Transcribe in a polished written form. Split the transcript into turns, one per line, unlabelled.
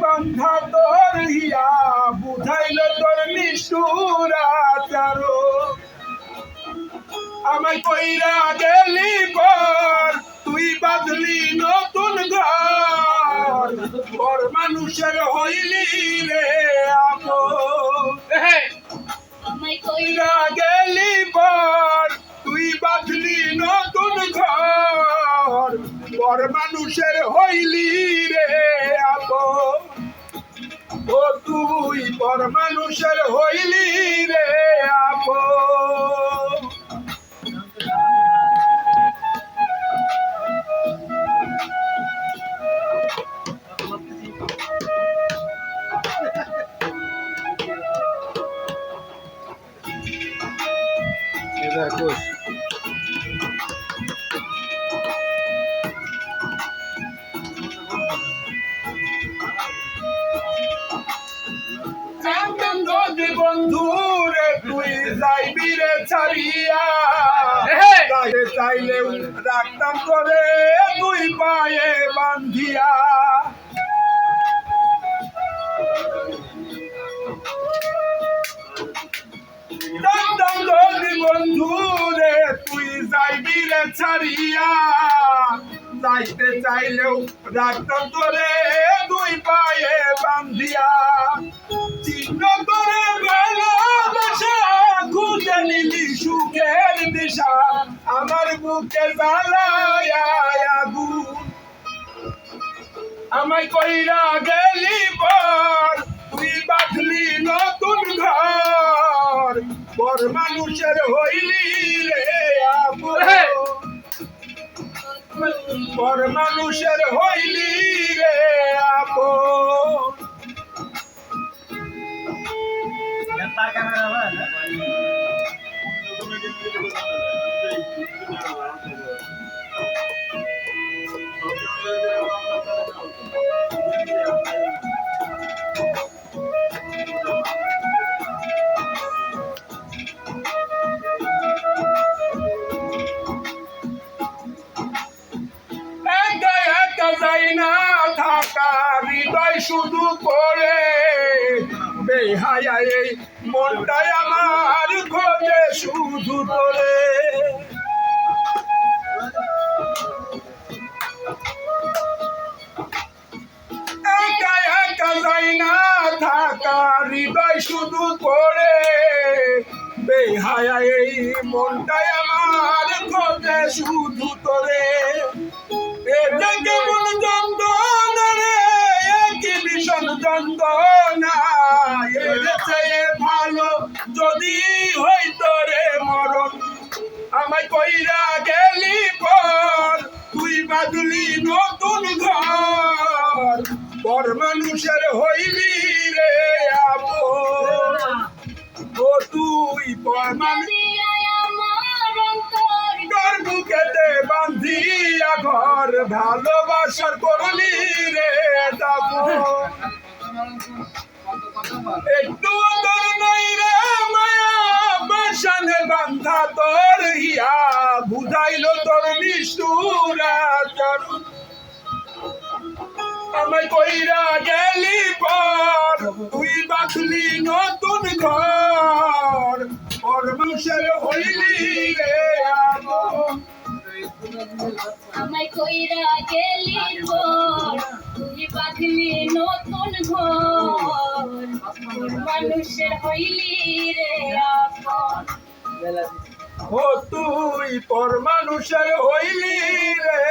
বান্ধা তোর হিয়া বুঝাইল তোর নিষ্ঠুর আচার আমায় কইরা গেলি পর তুই বাঁধলি নতুন ঘর পর মানুষের হইলি রে
আমায় কইরা
গেলি পর তুই বাঁধলি নতুন ঘর পর মানুষের হইলি রে ও তুই পর মানুষের হইলি রে বন্ধুরে তুই যাইবি রে ছাড়িয়া চাইলেও রাখতাম করে তুই পায়ে বান্ধিয়া বন্ধুরে তুই যাইবি রে ছাড়িয়া যাইতে চাইলেও রাখতাম তোরে দুই পায়ে বান্ধিয়া চিহ্ন করে ভালোবাসা খুঁজে নিলি সুখের দিশা আমার বুকে জ্বালায় আগুন আমায় কইরা গেলি পর তুই বাঁধলি নতুন ঘর পর মানুষের হইলি রে পর মানুষের হইলি রে হৃদয় শুধু করে বেহায়া এই মনটাই আমার খোঁজে শুধু তোরে একা একা যাই না থাকা হৃদয় শুধু করে বেহায়া এই মনটাই আমার খোঁজে শুধু তোরে এটা কেমন যন্ত্রণা রে কি ভীষণ যন্ত্রণা এর চেয়ে ভালো যদি হইতো রে মরণ আমায় কইরা গেলি পর তুই বাঁধলি নতুন ঘর পর মানুষের হইলি রে ও তুই পর বুকেতে বান্ধিয়া ঘর ভালোবাসার করলি রে একটু তোর নাই রে মায়া বাসানে বান্ধা তোর হিয়া বুঝাইল তোর নিষ্ঠুর আচার আমায় কইরা গেলি পর তুই বাঁধলি নতুন ঘর পর মানুষের হইলি রে
আমায় কইরা গেলি পর তুই বাঁধলি নতুন ঘর মানুষের হইলি রে
ও তুই পর মানুষের হইলি রে